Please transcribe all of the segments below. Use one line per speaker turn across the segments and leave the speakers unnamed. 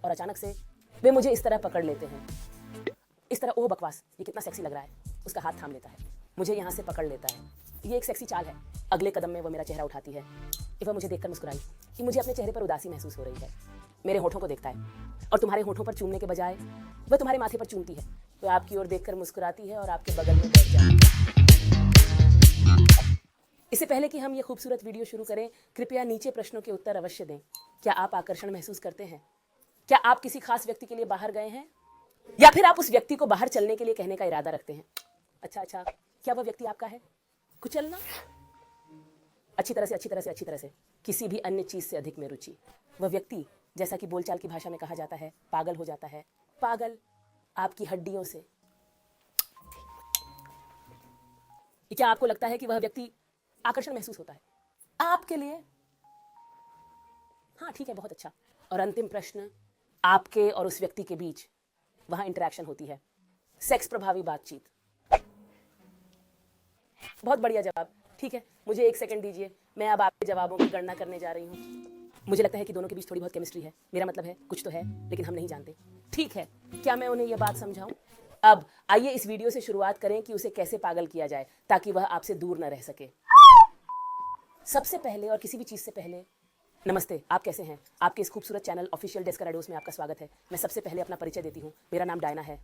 और अचानक से वे मुझे इस तरह पकड़ लेते हैं, इस तरह, ओह बकवास, ये कितना सेक्सी लग रहा है। उसका हाथ थाम लेता है, मुझे यहाँ से पकड़ लेता है। ये एक सेक्सी चाल है। अगले कदम में वो मेरा चेहरा उठाती है, वह मुझे देखकर मुस्कुराई कि मुझे अपने चेहरे पर उदासी महसूस हो रही है। मेरे होठों को देखता है और तुम्हारे होठों पर चूमने के बजाय वह तुम्हारे माथे पर चूमती है। वह आपकी ओर देखकर मुस्कुराती है और आपके बगल में बैठ जाती है। इससे पहले कि हम ये खूबसूरत वीडियो शुरू करें, कृपया नीचे प्रश्नों के उत्तर अवश्य दें। क्या आप आकर्षण महसूस करते हैं? क्या आप किसी खास व्यक्ति के लिए बाहर गए हैं, या फिर आप उस व्यक्ति को बाहर चलने के लिए कहने का इरादा रखते हैं? अच्छा, क्या वह व्यक्ति आपका है? कुचलना, अच्छी तरह से किसी भी अन्य चीज से अधिक में रुचि। वह व्यक्ति, जैसा कि बोलचाल की भाषा में कहा जाता है, पागल हो जाता है। पागल आपकी हड्डियों से। क्या आपको लगता है कि वह व्यक्ति आकर्षण महसूस होता है आपके लिए? हाँ, ठीक है, बहुत अच्छा। और अंतिम प्रश्न, आपके और उस व्यक्ति के बीच वहां इंटरेक्शन होती है, सेक्स प्रभावी बातचीत। बहुत बढ़िया जवाब। ठीक है, मुझे 1 सेकंड दीजिए, मैं अब आपके जवाबों की गणना करने जा रही हूँ। मुझे लगता है कि दोनों के बीच थोड़ी बहुत केमिस्ट्री है। मेरा मतलब है कुछ तो है, लेकिन हम नहीं जानते। ठीक है, क्या मैं उन्हें यह बात समझाऊं? अब आइए इस वीडियो से शुरुआत करें कि उसे कैसे पागल किया जाए ताकि वह आपसे दूर न रह सके। सबसे पहले और किसी भी चीज से पहले, नमस्ते, आप कैसे हैं? आपके इस खूबसूरत चैनल ऑफिशियल डेस्कराडोस में आपका स्वागत है। मैं सबसे पहले अपना परिचय देती हूँ। मेरा नाम डायना है।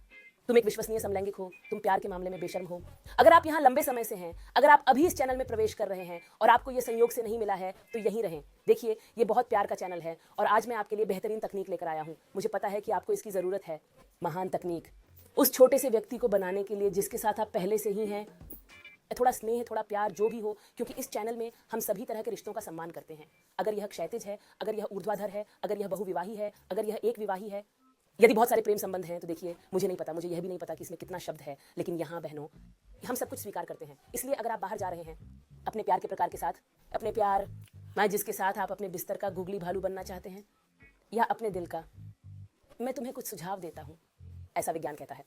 तुम एक विश्वसनीय समलैंगिक हो, तुम प्यार के मामले में बेशर्म हो। अगर आप यहाँ लंबे समय से हैं, अगर आप अभी इस चैनल में प्रवेश कर रहे हैं और आपको ये संयोग से नहीं मिला है, तो यहीं रहें। देखिए, ये बहुत प्यार का चैनल है और आज मैं आपके लिए बेहतरीन तकनीक लेकर आया हूँ। मुझे पता है कि आपको इसकी ज़रूरत है। महान तकनीक, उस छोटे से व्यक्ति को बनाने के लिए जिसके साथ आप पहले से ही हैं। थोड़ा स्नेह, थोड़ा प्यार, जो भी हो, क्योंकि इस चैनल में हम सभी तरह के रिश्तों का सम्मान करते हैं। अगर यह क्षैतिज है, अगर यह ऊर्ध्वाधर है, अगर यह बहुविवाही है, अगर यह एक विवाही है, यदि बहुत सारे प्रेम संबंध हैं, तो देखिए, मुझे नहीं पता, मुझे यह भी नहीं पता कि इसमें कितना शब्द है, लेकिन यहाँ बहनों, हम सब कुछ स्वीकार करते हैं। इसलिए अगर आप बाहर जा रहे हैं अपने प्यार के प्रकार के साथ, अपने प्यार मैं जिसके साथ आप अपने बिस्तर का गुगली भालू बनना चाहते हैं, या अपने दिल का, मैं तुम्हें कुछ सुझाव देता हूँ। ऐसा विज्ञान कहता है।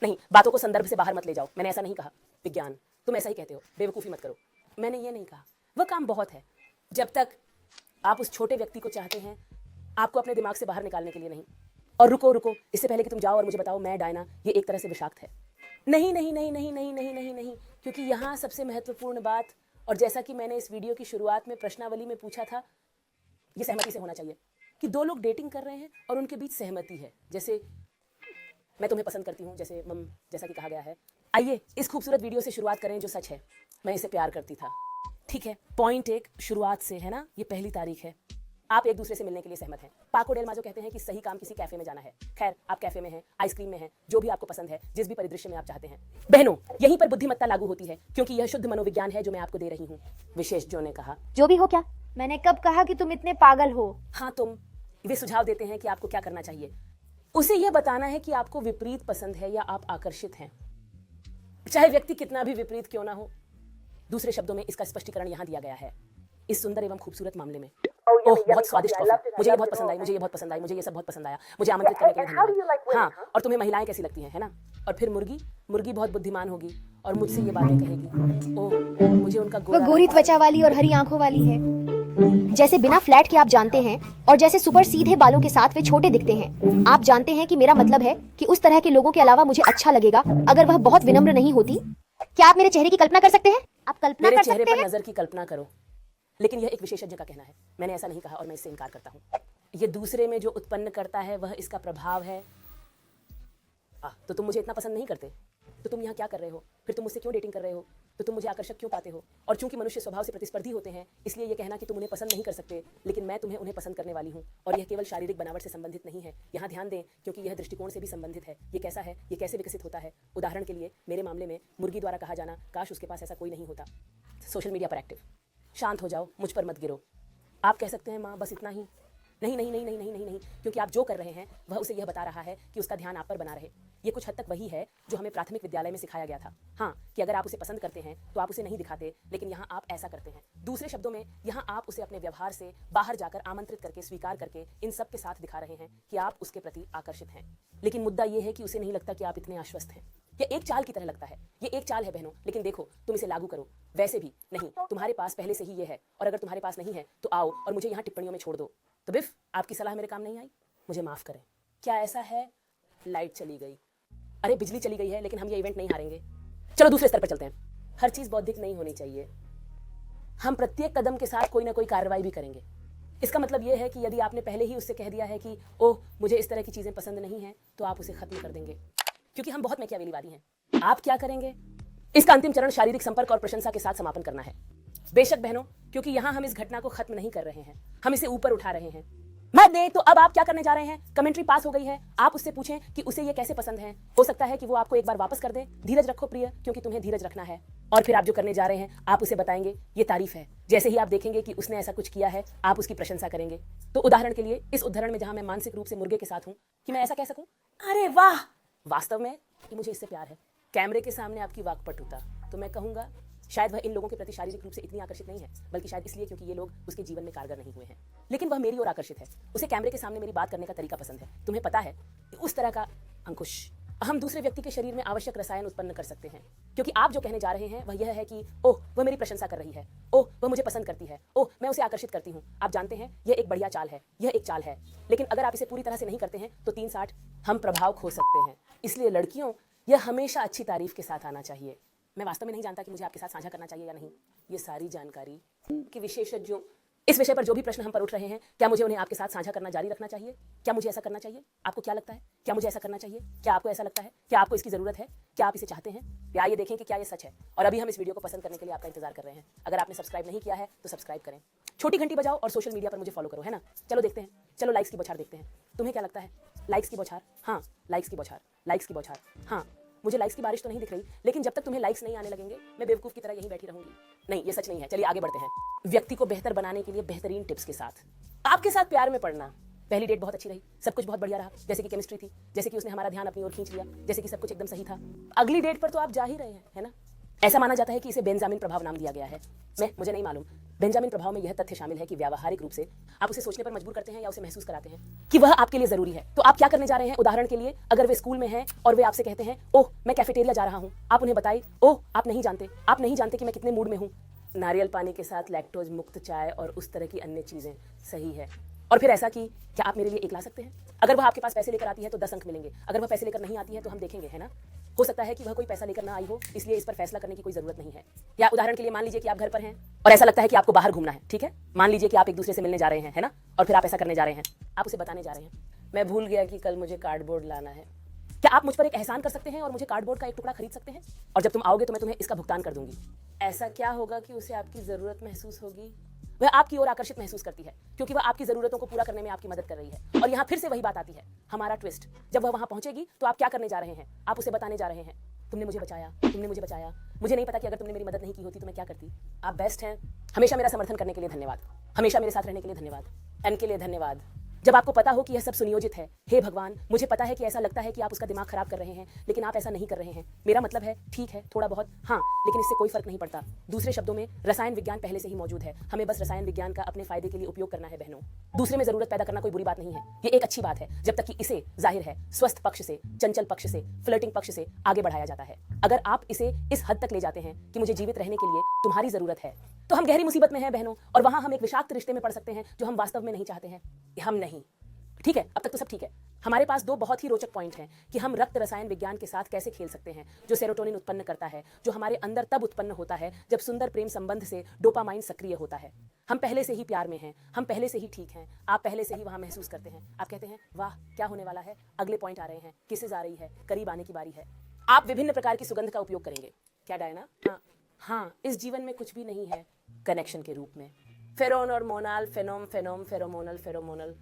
नहीं, बातों को संदर्भ से बाहर मत ले जाओ। मैंने ऐसा नहीं कहा। विज्ञान, तुम ऐसा ही कहते हो, बेवकूफ़ी मत करो। मैंने ये नहीं कहा। वह काम बहुत है। जब तक आप उस छोटे व्यक्ति को चाहते हैं, आपको अपने दिमाग से बाहर निकालने के लिए नहीं। और रुको, इससे पहले कि तुम जाओ और मुझे बताओ मैं डायना, ये एक तरह से विषाक्त है। नहीं, क्योंकि यहाँ सबसे महत्वपूर्ण बात, और जैसा कि मैंने इस वीडियो की शुरुआत में प्रश्नावली में पूछा था, ये सहमति से होना चाहिए कि दो लोग डेटिंग कर रहे हैं और उनके बीच सहमति है। जैसे मैं तुम्हें पसंद करती हूँ, जैसा कि कहा गया है। आइए इस खूबसूरत वीडियो से शुरुआत करें जो सच है। मैं इसे प्यार करती था। ठीक है, पॉइंट 1 शुरुआत से है ना, ये पहली तारीख है। आप एक दूसरे से मिलने के लिए सहमत हैं। पाको डेल माजो कहते हैं कि सही काम किसी कैफे में जाना है। खैर, आप कैफे में हैं, आइसक्रीम में हैं, जो भी आपको पसंद है, जिस भी परिदृश्य में आप चाहते हैं। बहनों, यहीं पर बुद्धिमत्ता लागू होती है, क्योंकि यह शुद्ध मनोविज्ञान है जो मैं आपको दे रही हूँ। विशेष जो ने कहा,
जो भी हो, क्या मैंने कब कहा कि तुम इतने पागल हो?
हाँ तुम। वे सुझाव देते हैं कि आपको क्या करना चाहिए। उसे यह बताना है कि आपको विपरीत पसंद है या आप आकर्षित हैं, चाहे व्यक्ति कितना भी विपरीत क्यों ना हो। दूसरे शब्दों में इसका स्पष्टीकरण यहाँ दिया गया है। इस सुंदर एवं खूबसूरत मामले में, ओह बहुत स्वादिष्ट कॉफी, मुझे ये बहुत पसंद आई, मुझे ये बहुत पसंद आई, मुझे ये सब बहुत पसंद आया, मुझे आमंत्रित करने के लिए धन्यवाद। हाँ, और तुम्हें महिलाएं कैसी लगती हैं, है ना? और फिर मुर्गी बहुत बुद्धिमान होगी और मुझसे ये बातें कहेगी। ओह, मुझे उनका
वो गोरी त्वचा वाली और हरी आंखों वाली है, जैसे बिना फ्लैट के आप जानते हैं, और जैसे सुपर सीधे बालों के साथ वे छोटे दिखते हैं। आप जानते हैं कि मेरा मतलब है कि उस तरह के लोगों के अलावा मुझे अच्छा लगेगा अगर वह बहुत विनम्र नहीं होती। क्या आप मेरे चेहरे की कल्पना कर सकते हैं? आप कल्पना
मेरे
कर
चेहरे
सकते
पर
हैं?
नजर की कल्पना करो, लेकिन यह एक विशेषज्ञ का कहना है। मैंने ऐसा नहीं कहा और मैं इससे इनकार करता हूँ। ये दूसरे में जो उत्पन्न करता है वह इसका प्रभाव है। तो तुम मुझे इतना पसंद नहीं करते, तो तुम यहाँ क्या कर रहे हो? फिर तुम मुझसे क्यों डेटिंग कर रहे हो? तो तुम मुझे आकर्षक क्यों पाते हो? और चूंकि मनुष्य स्वभाव से प्रतिस्पर्धी होते हैं, इसलिए ये कहना कि तुम उन्हें पसंद नहीं कर सकते, लेकिन मैं तुम्हें उन्हें पसंद करने वाली हूँ। और यह केवल शारीरिक बनावट से संबंधित नहीं है। यहाँ ध्यान दें, क्योंकि यह दृष्टिकोण से भी संबंधित है। ये कैसा है, ये कैसे विकसित होता है? उदाहरण के लिए, मेरे मामले में मुर्गी द्वारा कहा जाना, काश उसके पास ऐसा कोई नहीं होता। सोशल मीडिया पर एक्टिव। शांत हो जाओ, मुझ पर मत गिरो। आप कह सकते हैं माँ बस इतना ही। नहीं, क्योंकि आप जो कर रहे हैं वह उसे यह बता रहा है कि उसका ध्यान आप पर बना रहे। ये कुछ हद तक वही है जो हमें प्राथमिक विद्यालय में सिखाया गया था। हाँ, कि अगर आप उसे पसंद करते हैं तो आप उसे नहीं दिखाते, लेकिन यहाँ आप ऐसा करते हैं। दूसरे शब्दों में, यहाँ आप उसे अपने व्यवहार से बाहर जाकर आमंत्रित करके, स्वीकार करके, इन सब के साथ दिखा रहे हैं कि आप उसके प्रति आकर्षित हैं। लेकिन मुद्दा यह है कि उसे नहीं लगता कि आप इतने आश्वस्त हैं। ये एक चाल की तरह लगता है। ये एक चाल है बहनों, लेकिन देखो, तुम इसे लागू करो। वैसे भी नहीं, तुम्हारे पास पहले से ही ये है, और अगर तुम्हारे पास नहीं है तो आओ और मुझे यहाँ टिप्पणियों में छोड़ दो। तो बिफ, आपकी सलाह मेरे काम नहीं आई। मुझे माफ करें। क्या ऐसा है? लाइट चली गई, अरे बिजली चली गई है, लेकिन हम ये इवेंट नहीं हारेंगे। चलो दूसरे स्तर पर चलते हैं। हर चीज बौद्धिक नहीं होनी चाहिए। हम प्रत्येक कदम के साथ कोई ना कोई कार्रवाई भी करेंगे। इसका मतलब यह है कि यदि आपने पहले ही उससे कह दिया है कि ओह मुझे इस तरह की चीजें पसंद नहीं है, तो आप उसे खत्म कर देंगे, क्योंकि हम बहुत मैकियावेलीवादी हैं। आप क्या करेंगे? इसका अंतिम चरण शारीरिक संपर्क और प्रशंसा के साथ समापन करना है। बेशक बहनों, क्योंकि यहां हम इस घटना को खत्म नहीं कर रहे हैं, हम इसे ऊपर उठा रहे हैं। मत दे तो अब आप क्या करने जा रहे हैं? कमेंट्री पास हो गई है, आप उससे पूछें कि उसे ये कैसे पसंद है। हो सकता है कि वो आपको एक बार वापस कर दे। धीरज रखो प्रिय, क्योंकि तुम्हें धीरज रखना है। और फिर आप जो करने जा रहे हैं, आप उसे बताएंगे ये तारीफ है। जैसे ही आप देखेंगे कि उसने ऐसा कुछ किया है, आप उसकी प्रशंसा करेंगे। तो उदाहरण के लिए इस उदाहरण में जहां मैं मानसिक रूप से मुर्गे के साथ हूं कि मैं ऐसा कह सकूं, अरे वाह, वास्तव में कि मुझे इससे प्यार है। कैमरे के सामने आपकी वाकपटुता, तो मैं कहूंगा शायद वह इन लोगों के प्रति शारीरिक रूप से इतनी आकर्षित नहीं है, बल्कि शायद इसलिए क्योंकि ये लोग उसके जीवन में कारगर नहीं हुए हैं। लेकिन वह मेरी ओर आकर्षित है। उसे कैमरे के सामने मेरी बात करने का तरीका पसंद है। तुम्हें पता है, उस तरह का अंकुश हम दूसरे व्यक्ति के शरीर में आवश्यक रसायन उत्पन्न कर सकते हैं, क्योंकि आप जो कहने जा रहे हैं वह यह है कि ओह वह मेरी प्रशंसा कर रही है, ओह वह मुझे पसंद करती है, ओह मैं उसे आकर्षित करती हूँ। आप जानते हैं यह एक बढ़िया चाल है, यह एक चाल है। लेकिन अगर आप इसे पूरी तरह से नहीं करते हैं तो 360 हम प्रभाव खो सकते हैं। इसलिए लड़कियों, यह हमेशा अच्छी तारीफ के साथ आना चाहिए। मैं वास्तव में नहीं जानता कि मुझे आपके साथ साझा करना चाहिए या नहीं ये सारी जानकारी कि विशेषज्ञों इस विषय पर जो भी प्रश्न हम पर उठ रहे हैं, क्या मुझे उन्हें आपके साथ साझा करना जारी रखना चाहिए? क्या मुझे ऐसा करना चाहिए? आपको क्या लगता है? क्या मुझे ऐसा करना चाहिए? क्या आपको ऐसा लगता है? क्या आपको इसकी जरूरत है? क्या आप इसे चाहते हैं? या ये देखें कि क्या ये सच है? और अभी हम इस वीडियो को पसंद करने के लिए आपका इंतजार कर रहे हैं। अगर आपने सब्सक्राइब नहीं किया है तो सब्सक्राइब करें, छोटी घंटी बजाओ और सोशल मीडिया पर मुझे फॉलो करो, है ना? चलो देखते हैं, चलो लाइक्स की बौछार देखते हैं। तुम्हें क्या लगता है? लाइक्स की बौछार, हाँ लाइक्स की बौछार, लाइक्स की बौछार, हाँ। मुझे लाइक्स की बारिश तो नहीं दिख रही, लेकिन जब तक तुम्हें लाइक्स नहीं आने लगेंगे मैं बेवकूफ की तरह यहीं बैठी रहूंगी। नहीं, ये सच नहीं है। चलिए आगे बढ़ते हैं। व्यक्ति को बेहतर बनाने के लिए बेहतरीन टिप्स के साथ आपके साथ प्यार में पड़ना। पहली डेट बहुत अच्छी रही, सब कुछ बहुत बढ़िया रहा, जैसे कि केमिस्ट्री थी, जैसे कि उसने हमारा ध्यान अपनी ओर खींच लिया, जैसे कि सब कुछ एकदम सही था। अगली डेट पर तो आप जा ही रहे हैं, है ना? ऐसा माना जाता है कि इसे बेंजामिन प्रभाव नाम दिया गया है। मुझे नहीं मालूम। बेंजामिन प्रभाव में यह तथ्य शामिल है कि व्यावहारिक रूप से आप उसे सोचने पर मजबूर करते हैं या उसे महसूस कराते हैं कि वह आपके लिए जरूरी है। तो आप क्या करने जा रहे हैं? उदाहरण के लिए, अगर वे स्कूल में हैं और वे आपसे कहते हैं ओह मैं कैफेटेरिया जा रहा हूं, आप उन्हें बताएं ओह आप नहीं जानते कि मैं कितने मूड में हूं। नारियल पानी के साथ लैक्टोज मुक्त चाय और उस तरह की अन्य चीजें, सही है। और फिर ऐसा कि क्या आप मेरे लिए एक ला सकते हैं? अगर वह आपके पास पैसे लेकर आती है तो 10 अंक मिलेंगे, अगर वह पैसे लेकर नहीं आती है तो हम देखेंगे, है ना? हो सकता है कि वह कोई पैसा लेकर ना आई हो, इसलिए इस पर फैसला करने की कोई जरूरत नहीं है। या उदाहरण के लिए मान लीजिए कि आप घर पर हैं और ऐसा लगता है कि आपको बाहर घूमना है, ठीक है? मान लीजिए कि आप एक दूसरे से मिलने जा रहे हैं, है ना? और फिर आप ऐसा करने जा रहे हैं, आप उसे बताने जा रहे हैं मैं भूल गया कि कल मुझे कार्डबोर्ड लाना है। क्या आप मुझ पर एक एहसान कर सकते हैं और मुझे कार्डबोर्ड का एक टुकड़ा खरीद सकते हैं? और जब तुम आओगे तो मैं तुम्हें इसका भुगतान कर दूंगी। ऐसा क्या होगा कि उसे आपकी जरूरत महसूस होगी? वह आपकी ओर आकर्षित महसूस करती है, क्योंकि वह आपकी जरूरतों को पूरा करने में आपकी मदद कर रही है। और यहाँ फिर से वही बात आती है, हमारा ट्विस्ट। जब वह वहां पहुंचेगी तो आप क्या करने जा रहे हैं? आप उसे बताने जा रहे हैं तुमने मुझे बचाया, तुमने मुझे बचाया। मुझे नहीं पता कि अगर तुमने मेरी मदद नहीं की होती तो मैं क्या करती। आप बेस्ट हैं। हमेशा मेरा समर्थन करने के लिए धन्यवाद, हमेशा मेरे साथ रहने के लिए धन्यवाद, एन के लिए धन्यवाद। जब आपको पता हो कि यह सब सुनियोजित है, हे भगवान, मुझे पता है कि ऐसा लगता है कि आप उसका दिमाग खराब कर रहे हैं, लेकिन आप ऐसा नहीं कर रहे हैं। मेरा मतलब है ठीक है, थोड़ा बहुत हाँ, लेकिन इससे कोई फर्क नहीं पड़ता। दूसरे शब्दों में, रसायन विज्ञान पहले से ही मौजूद है, हमें बस रसायन विज्ञान का अपने फायदे के लिए उपयोग करना है। बहनों, दूसरे में जरूरत पैदा करना कोई बुरी बात नहीं है, ये एक अच्छी बात है, जब तक कि इसे जाहिर है स्वस्थ पक्ष से, चंचल पक्ष से, फ्लर्टिंग पक्ष से आगे बढ़ाया जाता है। अगर आप इसे इस हद तक ले जाते हैं कि मुझे जीवित रहने के लिए तुम्हारी जरूरत है, तो हम गहरी मुसीबत में हैं बहनों, और वहां हम एक विषाक्त रिश्ते में पड़ सकते हैं जो हम वास्तव में नहीं चाहते हैं। हम नहीं, ठीक है, अब तक तो सब ठीक है। हमारे पास दो बहुत ही रोचक पॉइंट हैं कि हम रक्त रसायन विज्ञान के साथ कैसे खेल सकते हैं, जो सेरोटोनिन उत्पन्न करता है, जो हमारे अंदर तब उत्पन्न होता है जब सुंदर प्रेम संबंध से डोपामाइन सक्रिय होता है। हम पहले से ही प्यार में हैं, हम पहले से ही ठीक हैं, आप पहले से ही वहां महसूस करते हैं। आप कहते हैं वाह क्या होने वाला है, अगले पॉइंट आ रहे हैं, किसेज आ रही है, करीब आने की बारी है। आप विभिन्न प्रकार की सुगंध का उपयोग करेंगे। क्या डायना? हाँ, इस जीवन में कुछ भी नहीं है कनेक्शन के रूप में। फेरोन और मोनाल, फेनोम फेनोम फेरोमोनल फेरोमोनल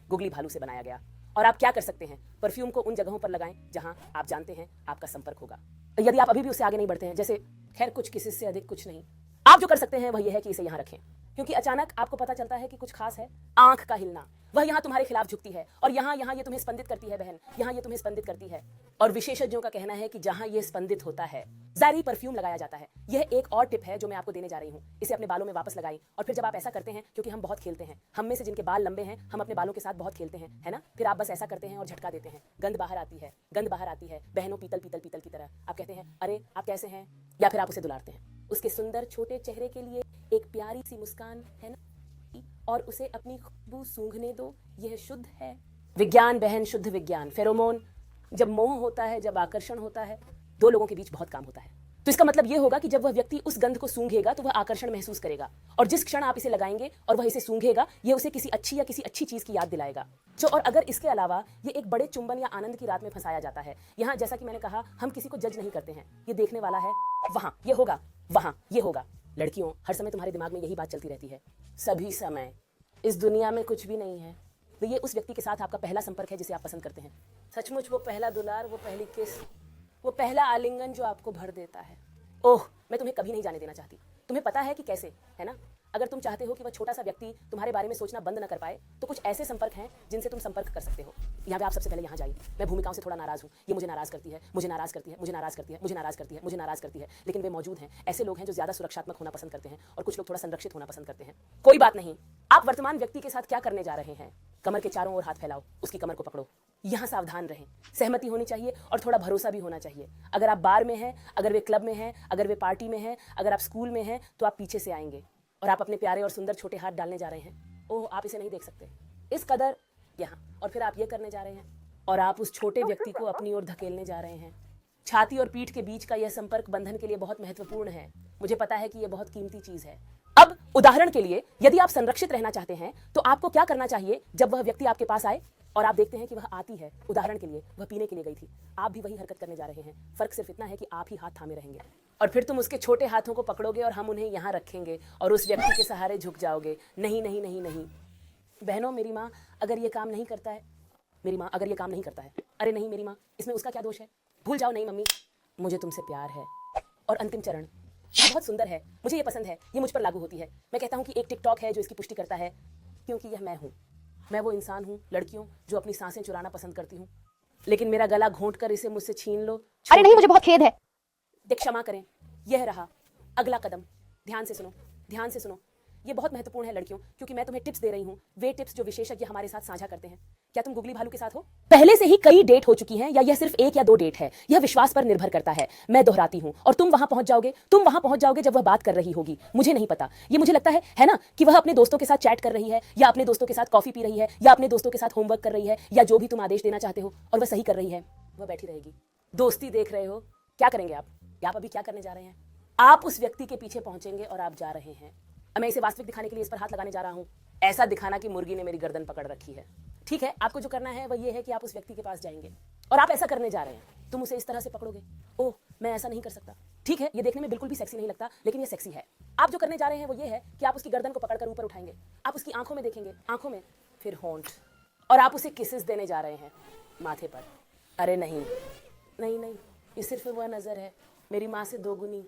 गुगली भालू से बनाया गया। और आप क्या कर सकते हैं? परफ्यूम को उन जगहों पर लगाएं जहां आप जानते हैं आपका संपर्क होगा। यदि आप अभी भी उससे आगे नहीं बढ़ते हैं, जैसे खैर कुछ किसी से अधिक कुछ नहीं, आप जो कर सकते हैं वह यह है कि इसे यहां रखें, क्योंकि अचानक आपको पता चलता है कि कुछ खास है। आंख का हिलना, वह यहाँ तुम्हारे खिलाफ झुकती है, और यहाँ ये तुम्हें स्पंदित करती है बहन, यहाँ ये तुम्हें स्पंदित करती है। और विशेषज्ञों का कहना है कि जहाँ ये स्पंदित होता है जारी परफ्यूम लगाया जाता है। यह एक और टिप है जो मैं आपको देने जा रही हूँ। इसे अपने बालों में वापस लगाई, और फिर जब आप ऐसा करते हैं, क्योंकि हम बहुत खेलते हैं, हम में से जिनके बाल लंबे हैं, हम अपने बालों के साथ बहुत खेलते हैं, है ना? फिर आप बस ऐसा करते हैं और झटका देते हैं, गंध बाहर आती है, गंध बाहर आती है, बहनों पीतल पीतल पीतल की तरह। आप कहते हैं अरे आप कैसे हैं, या फिर आप उसे दुलारते हैं। उसके सुंदर छोटे चेहरे के लिए एक प्यारी सी मुस्कान, है ना? और उसे अपनी खुशबू सूंघने दो, यह शुद्ध है। विज्ञान बहन, शुद्ध विज्ञान। फेरोमोन, जब मोह होता है, जब आकर्षण होता है, दो लोगों के बीच बहुत काम होता है। तो इसका मतलब यह होगा कि जब वह व्यक्ति उस गंध को सूंघेगा तो वह आकर्षण महसूस करेगा, और जिस क्षण आप इसे लगाएंगे और वह इसे सूंघेगा, यह उसे किसी अच्छी या किसी अच्छी चीज की याद दिलाएगा। और अगर इसके अलावा ये एक बड़े चुंबन या आनंद की रात में फंसाया जाता है। यहाँ जैसा कि मैंने कहा, हम किसी को जज नहीं करते हैं, ये देखने वाला है, वहां ये होगा, वहां ये होगा। लड़कियों, हर समय तुम्हारे दिमाग में यही बात चलती रहती है, सभी समय इस दुनिया में कुछ भी नहीं है। तो ये उस व्यक्ति के साथ आपका पहला संपर्क है जिसे आप पसंद करते हैं। सचमुच वो पहला दुलार, वो पहली किस, वो पहला आलिंगन जो आपको भर देता है। ओह, मैं तुम्हें कभी नहीं जाने देना चाहती। तुम्हें पता है कि कैसे, है ना? अगर तुम चाहते हो कि वह छोटा सा व्यक्ति तुम्हारे बारे में सोचना बंद न कर पाए, तो कुछ ऐसे संपर्क हैं जिनसे तुम संपर्क कर सकते हो। यहाँ पे आप सबसे पहले यहाँ जाइए। मैं भूमिकाओं से थोड़ा नाराज हूँ, ये मुझे नाराज करती है, मुझे नाराज करती है, मुझे नाराज करती है, मुझे नाराज करती है, मुझे नाराज करती है, लेकिन वे मौजूद हैं। ऐसे लोग हैं जो ज्यादा सुरक्षात्मक होना पसंद करते हैं और कुछ लोग थोड़ा संरक्षित होना पसंद करते हैं। कोई बात नहीं, आप वर्तमान व्यक्ति के साथ क्या करने जा रहे हैं? कमर के चारों ओर हाथ फैलाओ, उसकी कमर को पकड़ो। यहाँ सावधान रहें, सहमति होनी चाहिए और थोड़ा भरोसा भी होना चाहिए। अगर आप बार में हैं, अगर वे क्लब में हैं, अगर वे पार्टी में हैं, अगर आप स्कूल में हैं, तो आप पीछे से आएंगे और आप अपने प्यारे और सुंदर छोटे हाथ डालने जा रहे हैं। ओह, आप इसे नहीं देख सकते, इस कदर यहाँ। और फिर आप ये करने जा रहे हैं और आप उस छोटे व्यक्ति को अपनी ओर धकेलने जा रहे हैं। छाती और पीठ के बीच का यह संपर्क बंधन के लिए बहुत महत्वपूर्ण है। मुझे पता है कि यह बहुत कीमती चीज है। अब उदाहरण के लिए, यदि आप संरक्षित रहना चाहते हैं तो आपको क्या करना चाहिए? जब वह व्यक्ति आपके पास आए और आप देखते हैं कि वह आती है, उदाहरण के लिए वह पीने के लिए गई थी, आप भी वही हरकत करने जा रहे हैं। फर्क सिर्फ इतना है कि आप ही हाथ थामे रहेंगे और फिर तुम उसके छोटे हाथों को पकड़ोगे और हम उन्हें यहाँ रखेंगे और उस व्यक्ति के सहारे झुक जाओगे। नहीं नहीं नहीं नहीं बहनों, मेरी माँ अगर ये काम नहीं करता है, मेरी माँ अगर ये काम नहीं करता है, अरे नहीं मेरी माँ, इसमें उसका क्या दोष है? भूल जाओ, नहीं मम्मी, मुझे तुमसे प्यार है। और अंतिम चरण बहुत सुंदर है, मुझे ये पसंद है, ये मुझ पर लागू होती है। मैं कहता हूँ कि एक टिकटॉक है जो इसकी पुष्टि करता है, क्योंकि यह मैं हूँ। मैं वो इंसान हूँ, लड़कियों, जो अपनी सांसें चुराना पसंद करती हूँ, लेकिन मेरा गला घोंट कर इसे मुझसे छीन लो।
अरे नहीं, मुझे बहुत खेद है।
क्षमा करें, यह रहा अगला कदम। ध्यान से सुनो, ध्यान से सुनो, ये बहुत महत्वपूर्ण है लड़कियों, क्योंकि मैं तुम्हें टिप्स दे रही हूँ, वे टिप्स जो विशेषज्ञ हमारे साथ साझा करते हैं। क्या तुम गुगली भालू के साथ हो? पहले से ही कई डेट हो चुकी हैं या यह सिर्फ 1 या 2 डेट है? यह विश्वास पर निर्भर करता है। मैं दोहराती हूँ, और तुम वहां पहुंच जाओगे जब वह बात कर रही होगी। मुझे नहीं पता, ये मुझे लगता है ना, कि वह अपने दोस्तों के साथ चैट कर रही है, या अपने दोस्तों के साथ कॉफी पी रही है, या अपने दोस्तों के साथ होमवर्क कर रही है, या जो भी तुम आदेश देना चाहते हो, और वह सही कर रही है। वह बैठी रहेगी। दोस्ती देख रहे हो? क्या करेंगे आप अभी क्या करने जा रहे हैं? आप उस व्यक्ति के पीछे पहुंचेंगे और आप जा रहे हैं। मैं इसे वास्तविक दिखाने के लिए इस पर हाथ लगाने जा रहा हूं, ऐसा दिखाना कि मुर्गी ने मेरी गर्दन पकड़ रखी है। ठीक है, आपको जो करना है वह ये है कि आप उस व्यक्ति के पास जाएंगे और आप ऐसा करने जा रहे हैं। तुम उसे इस तरह से पकड़ोगे। ओह, मैं ऐसा नहीं कर सकता। ठीक है, ये देखने में बिल्कुल भी सेक्सी नहीं लगता, लेकिन ये सेक्सी है। आप जो करने जा रहे हैं वो ये है कि आप उसकी गर्दन को पकड़कर ऊपर उठाएंगे, आप उसकी आंखों में देखेंगे, आंखों में, फिर होंठ, और आप उसे किसेस देने जा रहे हैं माथे पर। अरे नहीं नहीं नहीं, ये सिर्फ वह नजर है, मेरी माँ से दोगुनी।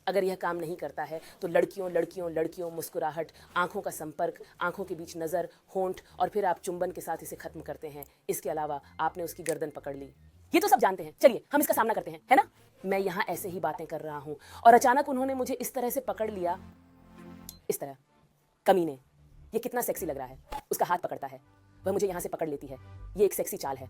अगर यह काम नहीं करता है तो लड़कियों लड़कियों लड़कियों, मुस्कुराहट, आंखों का संपर्क, आंखों के बीच नजर, होंठ, और फिर आप चुंबन के साथ इसे खत्म करते हैं। इसके अलावा आपने उसकी गर्दन पकड़ ली। ये तो सब जानते हैं, चलिए हम इसका सामना करते हैं, है ना? मैं यहाँ ऐसे ही बातें कर रहा हूँ और अचानक उन्होंने मुझे इस तरह से पकड़ लिया, इस तरह। कमीने, ये कितना सेक्सी लग रहा है। उसका हाथ पकड़ता है, वह मुझे यहाँ से पकड़ लेती है। ये एक सेक्सी चाल है।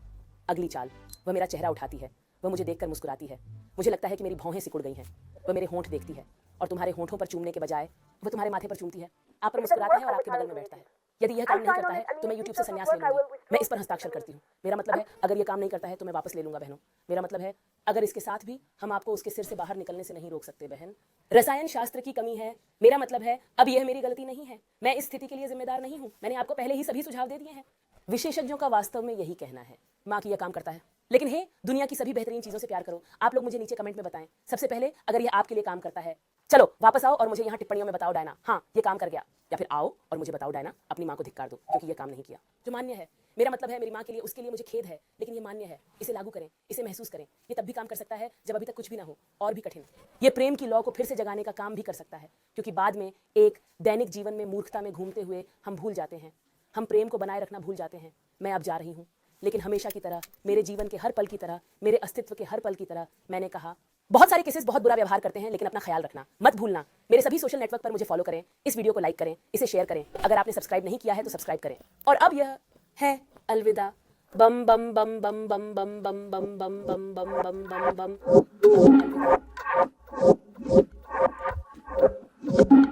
अगली चाल, वह मेरा चेहरा उठाती है, वह मुझे देखकर मुस्कुराती है। मुझे लगता है कि मेरी भौहें सिकुड़ गई हैं। वह मेरे होंठ देखती है और तुम्हारे होंठों पर चूमने के बजाय वह तुम्हारे माथे पर चूमती है, आप पर मुस्कुराता है और आपके बगल में बैठता है। यदि यह काम नहीं करता है तो मैं YouTube से संन्यास ले लूंगी। मैं इस पर हस्ताक्षर करती हूँ। मेरा मतलब है, अगर यह काम नहीं करता है तो मैं वापस ले लूंगा बहनों। मेरा मतलब है, अगर इसके साथ भी हम आपको उसके सिर से बाहर निकलने से नहीं रोक सकते बहन। रसायन शास्त्र की कमी है। मेरा मतलब है, अब यह मेरी गलती नहीं है। मैं इस स्थिति के लिए जिम्मेदार नहीं हूँ। मैंने आपको पहले ही सभी सुझाव दे दिए हैं। विशेषज्ञों का वास्तव में यही कहना है, माँ की यह काम करता है। लेकिन हे, दुनिया की सभी बेहतरीन चीजों से प्यार करो। आप लोग मुझे नीचे कमेंट में बताएं, सबसे पहले, अगर यह आपके लिए काम करता है। चलो वापस आओ और मुझे यहाँ टिप्पणियों में बताओ डायना, हाँ ये काम कर गया। या फिर आओ और मुझे बताओ डायना, अपनी माँ को धिक्कार दो क्योंकि ये काम नहीं किया। जो मान्य है, मेरा मतलब है, मेरी माँ के लिए, उसके लिए मुझे खेद है, लेकिन ये मान्य है। इसे लागू करें, इसे महसूस करें। ये तब भी काम कर सकता है जब अभी तक कुछ भी ना हो, और भी कठिन। ये प्रेम की लौ को फिर से जगाने का काम भी कर सकता है, क्योंकि बाद में एक दैनिक जीवन में मूर्खता में घूमते हुए हम भूल जाते हैं, हम प्रेम को बनाए रखना भूल जाते हैं। मैं अब जा रही हूँ, लेकिन हमेशा की तरह, मेरे जीवन के हर पल की तरह, मेरे अस्तित्व के हर पल की तरह, मैंने कहा, बहुत सारे केसेस बहुत बुरा व्यवहार करते हैं, लेकिन अपना ख्याल रखना मत भूलना। मेरे सभी सोशल नेटवर्क पर मुझे फॉलो करें, इस वीडियो को लाइक करें, इसे शेयर करें। अगर आपने सब्सक्राइब नहीं किया है तो सब्सक्राइब करें। और अब यह है अलविदा। बम बम बम बम बम बम बम बम बम बम बम बम बम बम।